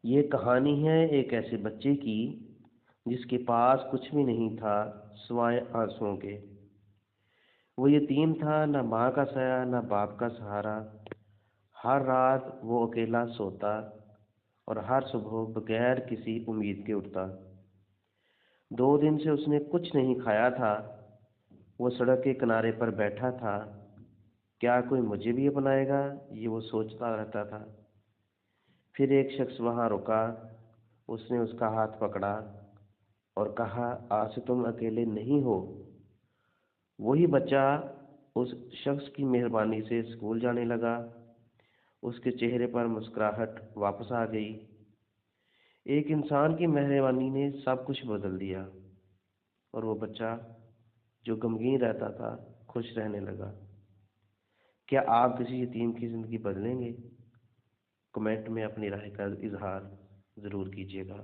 یہ کہانی ہے ایک ایسے بچے کی جس کے پاس کچھ بھی نہیں تھا سوائے آنسوؤں کے۔ وہ یتیم تھا، نہ ماں کا سایہ نہ باپ کا سہارا۔ ہر رات وہ اکیلا سوتا اور ہر صبح بغیر کسی امید کے اٹھتا۔ 2 دن سے اس نے کچھ نہیں کھایا تھا۔ وہ سڑک کے کنارے پر بیٹھا تھا۔ کیا کوئی مجھے بھی اپنائے گا، یہ وہ سوچتا رہتا تھا۔ پھر ایک شخص وہاں رکا۔ اس نے اس کا ہاتھ پکڑا اور کہا، آج سے تم اکیلے نہیں ہو۔ وہی بچہ اس شخص کی مہربانی سے اسکول جانے لگا۔ اس کے چہرے پر مسکراہٹ واپس آ گئی۔ ایک انسان کی مہربانی نے سب کچھ بدل دیا، اور وہ بچہ جو غمگین رہتا تھا خوش رہنے لگا۔ کیا آپ کسی یتیم کی زندگی بدلیں گے؟ کمنٹ میں اپنی رائے کا اظہار ضرور کیجیے گا۔